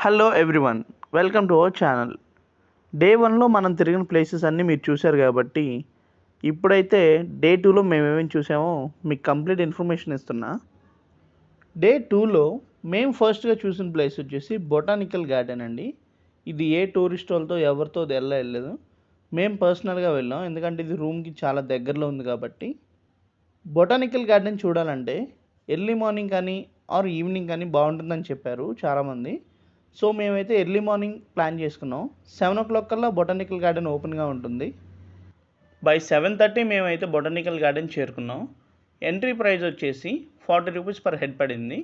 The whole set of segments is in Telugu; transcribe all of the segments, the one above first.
Hello everyone, welcome to our channel. Day 1లో మనం తిరిగిన ప్లేసెస్ అన్నీ మీరు చూశారు కాబట్టి ఇప్పుడైతే డే 2లో మేము ఏమేమి చూసామో మీకు కంప్లీట్ ఇన్ఫర్మేషన్ ఇస్తున్నా. డే 2లో మేము ఫస్ట్గా చూసిన ప్లేస్ వచ్చేసి బొటానికల్ గార్డెన్ అండి. ఇది ఏ టూరిస్ట్ వాళ్ళతో ఎవరితో వెళ్ళలేదు, మేము పర్సనల్గా వెళ్ళాం. ఎందుకంటే ఇది రూమ్కి చాలా దగ్గరలో ఉంది కాబట్టి. బొటానికల్ గార్డెన్ చూడాలంటే ఎర్లీ మార్నింగ్ కానీ ఆర్ ఈవినింగ్ కానీ బాగుంటుందని చెప్పారు చాలామంది. సో మేమైతే ఎర్లీ మార్నింగ్ ప్లాన్ చేసుకున్నాం. 7 o'clock కల్లా బొటానికల్ గార్డెన్ ఓపెన్గా ఉంటుంది. బై 7:30 మేమైతే బొటానికల్ గార్డెన్ చేరుకున్నాం. ఎంట్రీ ప్రైస్ వచ్చేసి 40 రూపీస్ పర్ హెడ్ పడింది.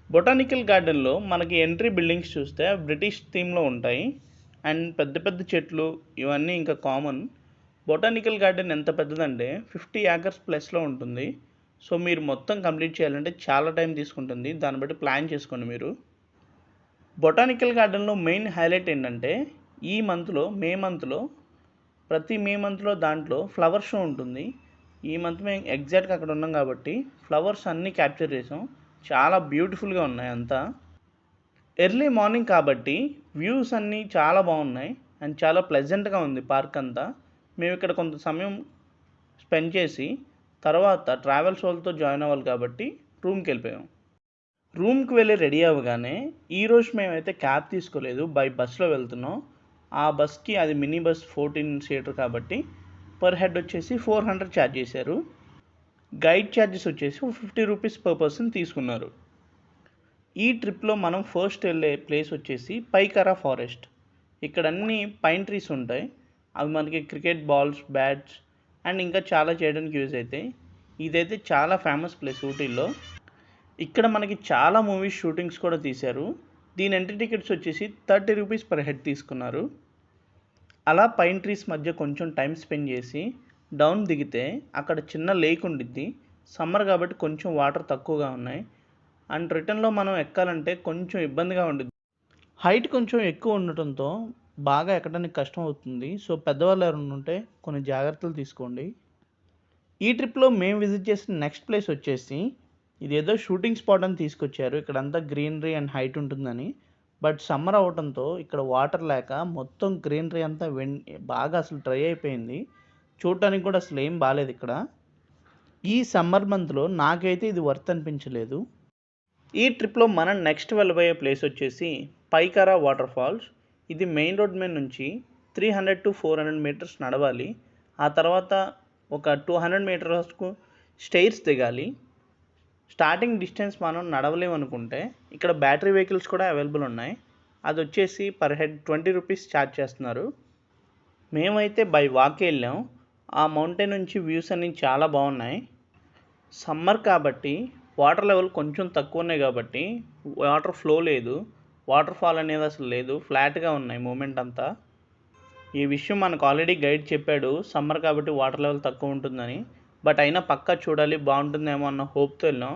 బొటానికల్ గార్డెన్లో మనకి ఎంట్రీ బిల్డింగ్స్ చూస్తే బ్రిటిష్ థీమ్లో ఉంటాయి అండ్ పెద్ద పెద్ద చెట్లు ఇవన్నీ ఇంకా కామన్. బొటానికల్ గార్డెన్ ఎంత పెద్దదంటే 50 acres ప్లస్లో ఉంటుంది. సో మీరు మొత్తం కంప్లీట్ చేయాలంటే చాలా టైం తీసుకుంటుంది. దాన్ని బట్టి ప్లాన్ చేసుకోండి మీరు. బొటానికల్ గార్డెన్లో మెయిన్ హైలైట్ ఏంటంటే ఈ మంత్లో ప్రతి మే మంత్లో దాంట్లో ఫ్లవర్ షో ఉంటుంది. ఈ మంత్ మేము ఎగ్జాక్ట్గా అక్కడ ఉన్నాం కాబట్టి ఫ్లవర్స్ అన్నీ క్యాప్చర్ చేసాం. చాలా బ్యూటిఫుల్గా ఉన్నాయి అంతా. ఎర్లీ మార్నింగ్ కాబట్టి వ్యూస్ అన్నీ చాలా బాగున్నాయి అండ్ చాలా ప్లెజెంట్గా ఉంది పార్క్ అంతా. మేము ఇక్కడ కొంత సమయం స్పెండ్ చేసి తర్వాత ట్రావెల్స్ వాళ్ళతో జాయిన్ అవ్వాలి కాబట్టి రూమ్కి వెళ్ళిపోయాం. రూమ్కి వెళ్ళి రెడీ అవ్వగానే ఈరోజు మేమైతే క్యాబ్ తీసుకోలేదు, బై బస్లో వెళ్తున్నాం. ఆ బస్కి అది మినీ బస్ 14 సీటర్ కాబట్టి పర్ హెడ్ వచ్చేసి 400 ఛార్జ్ చేశారు. గైడ్ ఛార్జెస్ వచ్చేసి 50 రూపీస్ పర్ పర్సన్ తీసుకున్నారు. ఈ ట్రిప్లో మనం ఫస్ట్ వెళ్ళే ప్లేస్ వచ్చేసి పైకారా ఫారెస్ట్. ఇక్కడ అన్ని పైన్ ట్రీస్ ఉంటాయి. అవి మనకి క్రికెట్ బాల్స్, బ్యాట్స్ అండ్ ఇంకా చాలా చేయడానికి యూజ్ అవుతాయి. ఇదైతే చాలా ఫేమస్ ప్లేస్ ఊటీలో. ఇక్కడ మనకి చాలా మూవీస్ షూటింగ్స్ కూడా తీశారు. దీని ఎంట్రీ టికెట్స్ వచ్చేసి 30 రూపీస్ పర్ హెడ్ తీసుకున్నారు. అలా పైన్ ట్రీస్ మధ్య కొంచెం టైం స్పెండ్ చేసి డౌన్ దిగితే అక్కడ చిన్న లేక్ ఉండిద్ది. సమ్మర్ కాబట్టి కొంచెం వాటర్ తక్కువగా ఉన్నాయి అండ్ రిటర్న్లో మనం ఎక్కాలంటే కొంచెం ఇబ్బందిగా ఉండిద్ది. హైట్ కొంచెం ఎక్కువ ఉండటంతో బాగా ఎక్కడానికి కష్టం అవుతుంది. సో పెద్దవాళ్ళు ఎవరైనా ఉంటే కొన్ని జాగ్రత్తలు తీసుకోండి. ఈ ట్రిప్లో మేము విజిట్ చేసిన నెక్స్ట్ ప్లేస్ వచ్చేసి ఇదేదో షూటింగ్ స్పాట్ అని తీసుకొచ్చారు. ఇక్కడంతా గ్రీనరీ అండ్ హైట్ ఉంటుందని. బట్ సమ్మర్ అవడంతో ఇక్కడ వాటర్ లేక మొత్తం గ్రీనరీ అంతా బాగా అసలు డ్రై అయిపోయింది. చూడటానికి కూడా అసలు ఏం బాగాలేదు ఇక్కడ. ఈ సమ్మర్ మంత్లో నాకైతే ఇది వర్త్ అనిపించలేదు. ఈ ట్రిప్లో మనం నెక్స్ట్ వెళ్ళబోయే ప్లేస్ వచ్చేసి పైకారా వాటర్ ఫాల్స్. ఇది మెయిన్ రోడ్ మీద నుంచి 300 to 400 మీటర్స్ నడవాలి. ఆ తర్వాత ఒక 200 మీటర్స్ వరకు స్టైర్స్ దిగాలి. స్టార్టింగ్ డిస్టెన్స్ మనం నడవలేము అనుకుంటే ఇక్కడ బ్యాటరీ వెహికల్స్ కూడా అవైలబుల్ ఉన్నాయి. అది వచ్చేసి పర్ హెడ్ 20 రూపీస్ ఛార్జ్ చేస్తున్నారు. మేమైతే బై వాక్ వెళ్ళాం. ఆ మౌంటైన్ నుంచి వ్యూస్ అన్నీ చాలా బాగున్నాయి. సమ్మర్ కాబట్టి వాటర్ లెవెల్ కొంచెం తక్కువ ఉన్నాయి కాబట్టి వాటర్ ఫ్లో లేదు, వాటర్ ఫాల్ అనేది అసలు లేదు, ఫ్లాట్గా ఉన్నాయి మూమెంట్ అంతా. ఈ విషయం మనకు ఆల్రెడీ గైడ్ చెప్పాడు, సమ్మర్ కాబట్టి వాటర్ లెవెల్ తక్కువ ఉంటుందని. బట్ అయినా పక్కా చూడాలి, బాగుంటుందేమో అన్న హోప్తో వెళ్ళాం.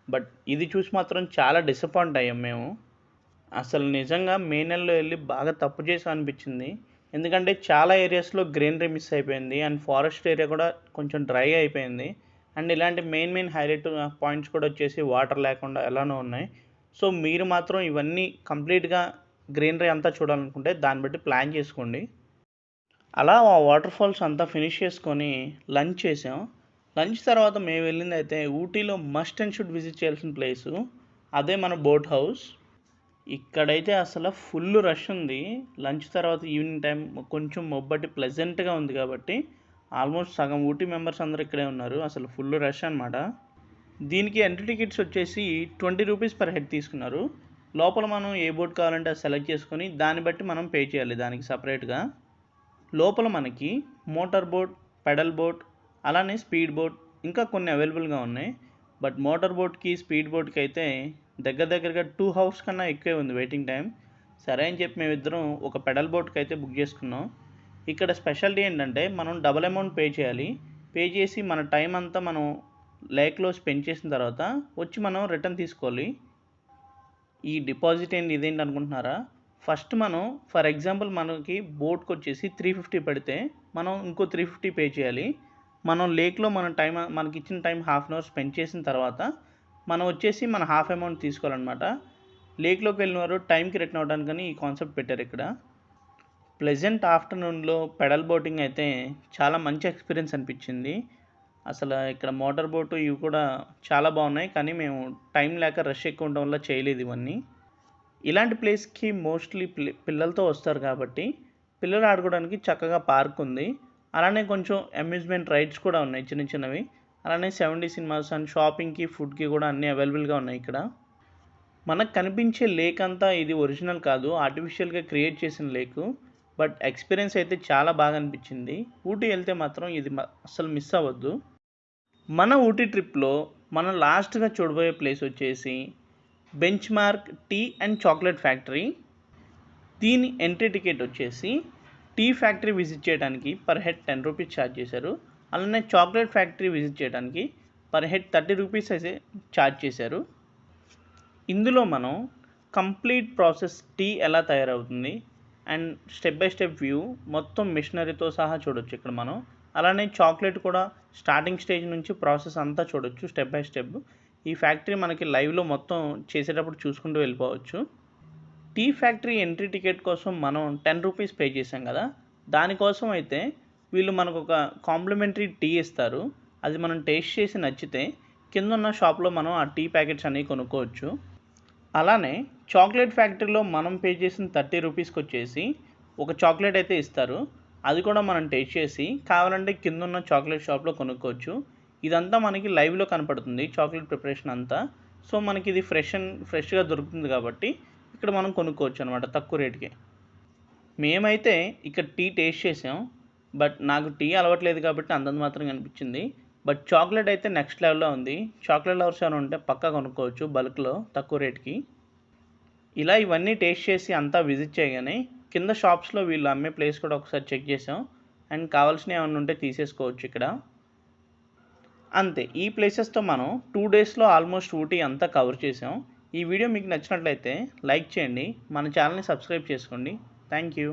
బట్ ఇది చూసి మాత్రం చాలా డిసప్పాయింట్ అయ్యాం మేము. అసలు నిజంగా మే నెలలో వెళ్ళి బాగా తప్పు చేసాం అనిపించింది. ఎందుకంటే చాలా ఏరియాస్లో గ్రీనరీ మిస్ అయిపోయింది అండ్ ఫారెస్ట్ ఏరియా కూడా కొంచెం డ్రై అయిపోయింది. అండ్ ఇలాంటి మెయిన్ హైలైట్ పాయింట్స్ కూడా వచ్చేసి వాటర్ లేకుండా ఎలానో ఉన్నాయి. సో మీరు మాత్రం ఇవన్నీ కంప్లీట్గా గ్రీనరీ అంతా చూడాలనుకుంటే దాన్ని బట్టి ప్లాన్ చేసుకోండి. అలా ఆ వాటర్ ఫాల్స్ అంతా ఫినిష్ చేసుకొని లంచ్ చేసాం. లంచ్ తర్వాత మేము వెళ్ళింది అయితే ఊటీలో మస్ట్ అండ్ షుడ్ విజిట్ చేయాల్సిన ప్లేసు, అదే మన బోట్ హౌస్. ఇక్కడైతే అసలు ఫుల్ రష్ ఉంది. లంచ్ తర్వాత ఈవినింగ్ టైం కొంచెం మొబ్బటి ప్లెజెంట్గా ఉంది కాబట్టి ఆల్మోస్ట్ సగం ఊటీ మెంబర్స్ అందరూ ఇక్కడే ఉన్నారు. అసలు ఫుల్ రష్ అనమాట. దీనికి ఎంట్రీ టికెట్స్ వచ్చేసి 20 రూపీస్ పర్ హెడ్ తీసుకున్నారు. లోపల మనం ఏ బోట్ కావాలంటే అది సెలెక్ట్ చేసుకొని దాన్ని బట్టి మనం పే చేయాలి దానికి సపరేట్గా. లోపల మనకి మోటార్ బోట్, పెడల్ బోట్, అలానే స్పీడ్ బోట్ ఇంకా కొన్ని అవైలబుల్గా ఉన్నాయి. బట్ మోటార్ బోట్కి, స్పీడ్ బోట్కి అయితే దగ్గరగా 2 hours కన్నా ఎక్కువే ఉంది వెయిటింగ్ టైం. సరే అని చెప్పి మేమిద్దరం ఒక పెడల్ బోట్కి అయితే బుక్ చేసుకున్నాం. ఇక్కడ స్పెషాలిటీ ఏంటంటే మనం డబల్ అమౌంట్ పే చేయాలి. పే చేసి మన టైం అంతా మనం లేక్లో స్పెండ్ చేసిన తర్వాత వచ్చి మనం రిటర్న్ తీసుకోవాలి. ఈ డిపాజిట్ ఏంటి ఇదేంటి అనుకుంటున్నారా? ఫస్ట్ మనం ఫర్ ఎగ్జాంపుల్ మనకి బోట్కి వచ్చేసి 350 పడితే మనం ఇంకో 350 పే చేయాలి. మనం లేక్లో మనకి ఇచ్చిన టైం ½ an hour స్పెండ్ చేసిన తర్వాత మనం వచ్చేసి మన హాఫ్ అమౌంట్ తీసుకోవాలన్నమాట. లేక్లోకి వెళ్ళిన వారు టైంకి రిటర్న్ అవ్వడానికని ఈ కాన్సెప్ట్ పెట్టారు ఇక్కడ. ప్లెజెంట్ ఆఫ్టర్నూన్లో పెడల్ బోటింగ్ అయితే చాలా మంచి ఎక్స్పీరియన్స్ అనిపించింది. అసలు ఇక్కడ మోటార్ బోటు ఇవి కూడా చాలా బాగున్నాయి, కానీ మేము టైం లేక రష్ ఎక్కువ ఉండడం వల్ల చేయలేదు ఇవన్నీ. ఇలాంటి ప్లేస్కి మోస్ట్లీ పిల్లలతో వస్తారు కాబట్టి పిల్లలు ఆడుకోవడానికి చక్కగా పార్క్ ఉంది. అలానే కొంచెం అమ్యూజ్మెంట్ రైడ్స్ కూడా ఉన్నాయి చిన్న చిన్నవి. అలానే 7D సినిమాస్ అండ్ షాపింగ్కి ఫుడ్కి కూడా అన్నీ అవైలబుల్గా ఉన్నాయి ఇక్కడ. మనకు కనిపించే లేక్ అంతా ఇది ఒరిజినల్ కాదు, ఆర్టిఫిషియల్గా క్రియేట్ చేసిన లేకు. బట్ ఎక్స్పీరియన్స్ అయితే చాలా బాగా అనిపించింది. ఊటీ వెళ్తే మాత్రం ఇది అస్సలు మిస్ అవ్వద్దు. మన ఊటీ ట్రిప్లో మనం లాస్ట్గా చూడబోయే ప్లేస్ వచ్చేసి benchmark tea and chocolate factory. దీని ఎంట్రీ టికెట్ వచ్చేసి టీ ఫ్యాక్టరీ విజిట్ చేయడానికి పర్ హెడ్ 10 రూపీస్ ఛార్జ్ చేశారు. అలానే చాక్లెట్ ఫ్యాక్టరీ విజిట్ చేయడానికి పర్ హెడ్ 30 రూపీస్ అయితే ఛార్జ్ చేశారు. ఇందులో మనం కంప్లీట్ ప్రాసెస్ టీ ఎలా తయారవుతుంది and step by step view మొత్తం మిషనరీతో సహా చూడొచ్చు ఇక్కడ మనం. అలానే చాక్లెట్ కూడా స్టార్టింగ్ స్టేజ్ నుంచి ప్రాసెస్ అంతా చూడొచ్చు స్టెప్ బై స్టెప్. ఈ ఫ్యాక్టరీ మనకి లైవ్లో మొత్తం చేసేటప్పుడు చూసుకుంటూ వెళ్ళిపోవచ్చు. టీ ఫ్యాక్టరీ ఎంట్రీ టికెట్ కోసం మనం 10 రూపీస్ పే చేసాం కదా, దానికోసం అయితే వీళ్ళు మనకు ఒక కాంప్లిమెంటరీ టీ ఇస్తారు. అది మనం టేస్ట్ చేసి నచ్చితే కింద ఉన్న షాప్లో మనం ఆ టీ ప్యాకెట్స్ అనేవి కొనుక్కోవచ్చు. అలానే చాక్లెట్ ఫ్యాక్టరీలో మనం పే చేసిన 30 రూపీస్కి వచ్చేసి ఒక చాక్లెట్ అయితే ఇస్తారు. అది కూడా మనం టేస్ట్ చేసి కావాలంటే కింద ఉన్న చాక్లెట్ షాప్లో కొనుక్కోవచ్చు. ఇదంతా మనకి లైవ్లో కనపడుతుంది చాక్లెట్ ప్రిపరేషన్ అంతా. సో మనకి ఇది ఫ్రెష్గా దొరుకుతుంది కాబట్టి ఇక్కడ మనం కొనుక్కోవచ్చు అనమాట తక్కువ రేటుకి. మేమైతే ఇక్కడ టీ టేస్ట్ చేసాం, బట్ నాకు టీ అలవట్లేదు కాబట్టి అంతంత మాత్రం అనిపించింది. బట్ చాక్లెట్ అయితే నెక్స్ట్ లెవెల్లో ఉంది. చాక్లెట్ లవర్స్ ఏమైనా ఉంటే పక్కా కొనుక్కోవచ్చు బల్క్లో తక్కువ రేట్కి. ఇలా ఇవన్నీ టేస్ట్ చేసి అంతా విజిట్ చేయగానే కింద షాప్స్లో వీళ్ళు అమ్మే ప్లేస్ కూడా ఒకసారి చెక్ చేసాం. అండ్ కావాల్సినవి ఏమైనా ఉంటే తీసేసుకోవచ్చు ఇక్కడ. అంతే, ఈ ప్లేసెస్తో మనం 2 డేస్లో ఆల్మోస్ట్ ఊటీ అంతా కవర్ చేసాం. ఈ వీడియో మీకు నచ్చినట్లయితే లైక్ చేయండి, మన ఛానల్ని సబ్స్క్రైబ్ చేసుకోండి. Thank you.